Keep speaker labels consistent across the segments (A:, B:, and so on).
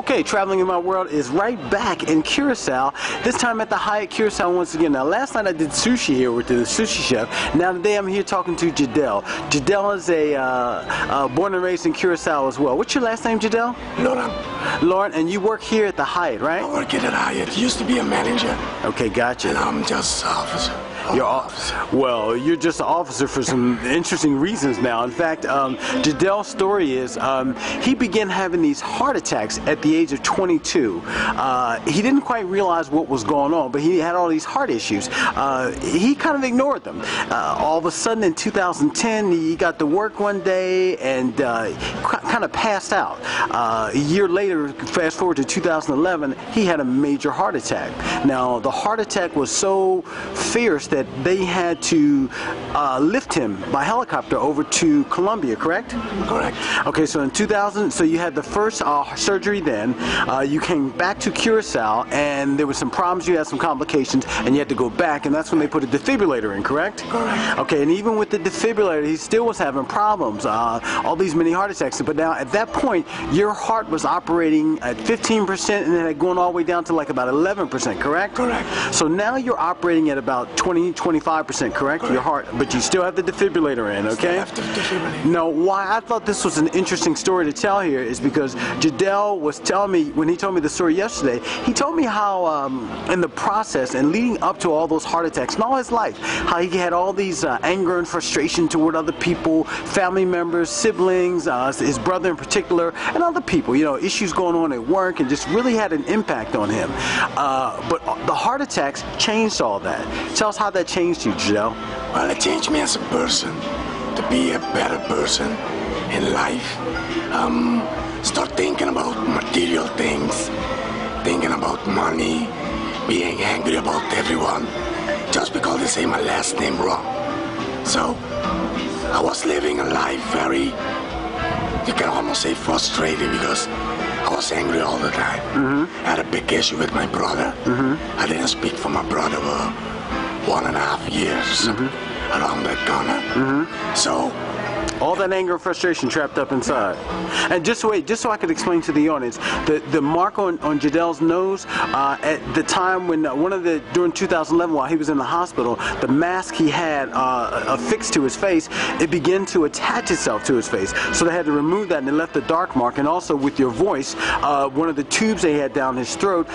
A: Okay, Traveling in My World is right back in Curacao, this time at the Hyatt Curacao once again. Now, last night I did sushi here with the sushi chef. Now today I'm here talking to Jadel. Jadel is a born and raised in Curacao as well. What's your last name, Jadel?
B: Lauren.
A: Lauren, and you work here at the Hyatt, right?
B: I work here at Hyatt. Used to be a manager.
A: Okay, gotcha.
B: And I'm just officer.
A: You're well, you're just an officer for some interesting reasons now. In fact, Jadel's story is he began having these heart attacks at the age of 22. He didn't quite realize what was going on, but he had all these heart issues. He kind of ignored them. All of a sudden in 2010, he got to work one day and kind of passed out. A year later, fast forward to 2011, he had a major heart attack. Now, the heart attack was so fierce that they had to lift him by helicopter over to Colombia, correct?
B: Correct.
A: Okay, so in 2000, so you had the first surgery then, you came back to Curacao, and there were some problems, you had some complications, and you had to go back, and that's when they put a defibrillator in, correct?
B: Correct.
A: Okay, and even with the defibrillator, he still was having problems, all these many heart attacks, but now at that point, your heart was operating at 15%, and then it had gone all the way down to like about 11%, correct?
B: Correct.
A: So now you're operating at about 25%, correct? Your heart, but you still have the defibrillator in, okay?
B: Still have the defibrillator.
A: Now, why I thought this was an interesting story to tell here is because Jadel was telling me, when he told me the story yesterday, he told me how in the process and leading up to all those heart attacks and all his life, how he had all these anger and frustration toward other people, family members, siblings, his brother in particular, and other people, you know, issues going on at work, and just really had an impact on him. But the heart attacks changed all that. Tell us how that changed you, Jadel.
B: Well, it changed me as a person, to be a better person in life. Start thinking about material things, thinking about money, being angry about everyone, just because they say my last name wrong. So, I was living a life very, you can almost say frustrated, because I was angry all the time. I had a big issue with my brother. I didn't speak for my brother for 1.5 years, around that corner. So,
A: all that anger and frustration trapped up inside. And just so I could explain to the audience, the mark on Jadel's nose at the time when during 2011 while he was in the hospital, the mask he had affixed to his face, it began to attach itself to his face. So they had to remove that, and it left a dark mark. And also with your voice, one of the tubes they had down his throat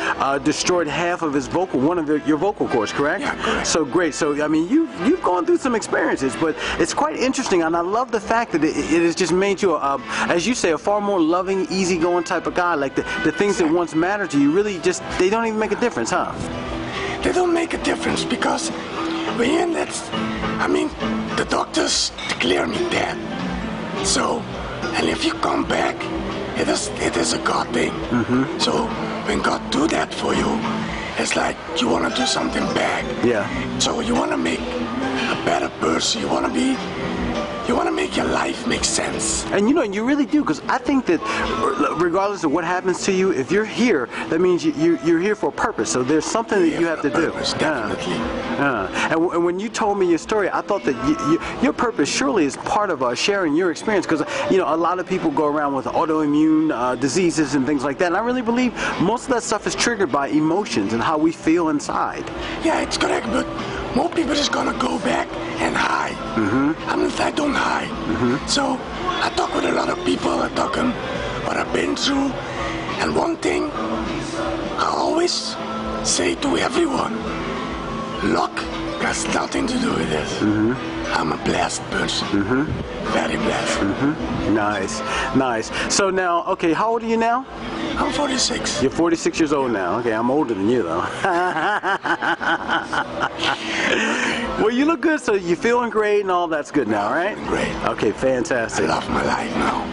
A: destroyed half of his your vocal cords, correct?
B: Yeah, correct.
A: So great. So I mean, you've gone through some experiences, but it's quite interesting, and I love the fact that it has just made you, as you say, a far more loving, easygoing type of guy. Like the things that once mattered to you really just, they don't even make a difference, huh?
B: They don't make a difference because when you're in that, I mean, the doctors declare me dead. So, and if you come back, it is a God thing. So when God do that for you, it's like you want to do something bad.
A: Yeah.
B: So you want to make a better person. You want to make your life make sense.
A: And you know, you really do, because I think that regardless of what happens to you, if you're here, that means you're here for a purpose. So there's something that you have to do.
B: Definitely.
A: And when you told me your story, I thought that your purpose surely is part of sharing your experience, because you know, a lot of people go around with autoimmune diseases and things like that. And I really believe most of that stuff is triggered by emotions and how we feel inside.
B: Yeah, it's correct, but more people just gonna go back and hide. I don't hide. So I talk with a lot of people. I talk them what I've been through, and one thing I always say to everyone: luck has nothing to do with this. I'm a blessed person. Very blessed.
A: Nice, nice. So now, okay, how old are you now?
B: I'm 46.
A: You're 46 years old now. Okay, I'm older than you though. Well, you look good, so you're feeling great and all that's good now, right?
B: Great.
A: Okay, fantastic.
B: I love my life now.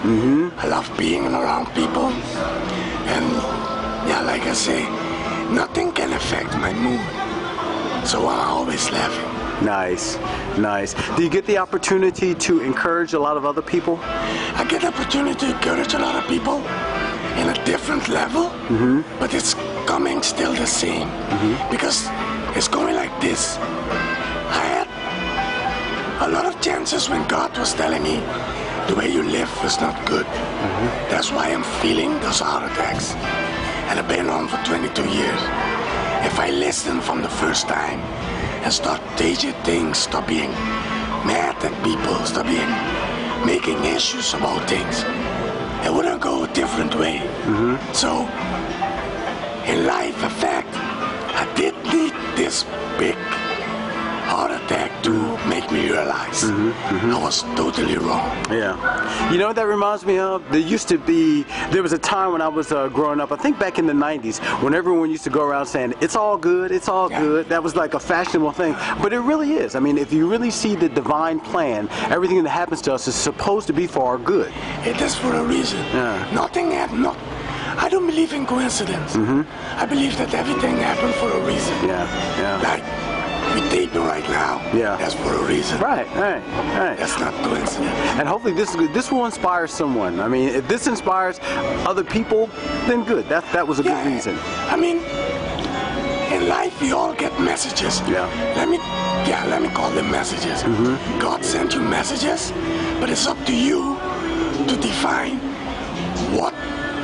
B: I love being around people. And yeah, like I say, nothing can affect my mood. So I'm always laughing.
A: Nice, nice. Do you get the opportunity to encourage a lot of other people?
B: I get the opportunity to encourage a lot of people in a different level, but it's coming still the same, because it's going like this. I had a lot of chances when God was telling me, the way you live is not good. That's why I'm feeling those heart attacks. And I've been on for 22 years. If I listen from the first time and start changing things, stop being mad at people, stop being making issues about things, it wouldn't go a different way. So, in life, in fact, I did need this big heart attack to make me realize I was totally wrong.
A: Yeah. You know what that reminds me of? There was a time when I was growing up, I think back in the 90s, when everyone used to go around saying, it's all good, it's all good. That was like a fashionable thing. But it really is. I mean, if you really see the divine plan, everything that happens to us is supposed to be for our good.
B: It is for a reason. I don't believe in coincidence. I believe that everything happened for a reason. Like, we taping right now. That's for a reason. Right. That's not coincidence.
A: And hopefully this will inspire someone. I mean, if this inspires other people, then good. That was a good reason.
B: I mean, in life we all get messages. Let me call them messages. God sent you messages, but it's up to you to define what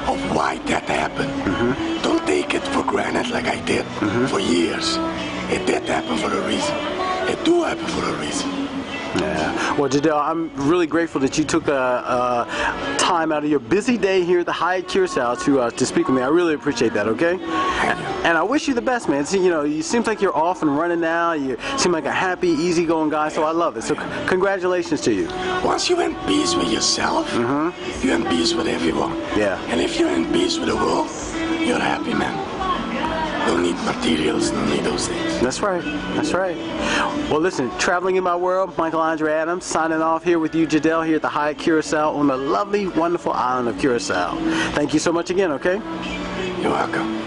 B: or why that happened. Don't take it for granted like I did for years. It did happen for a reason. It do happen for a reason.
A: Yeah. Well, Jadel, I'm really grateful that you took time out of your busy day here at the Hyatt Curacao to speak with me. I really appreciate that. Okay. And I wish you the best, man. See, you seem like you're off and running now. You seem like a happy, easygoing guy. So I love it. So congratulations to you.
B: Once you're in peace with yourself, you're in peace with everyone. And if you're in peace with the world, you're happy, man. Don't need materials, don't need those things.
A: That's right. Well, listen, traveling in my world, Michael Andre Adams, signing off here with you, Jadel, here at the Hyatt Curacao on the lovely, wonderful island of Curacao. Thank you so much again, okay?
B: You're welcome.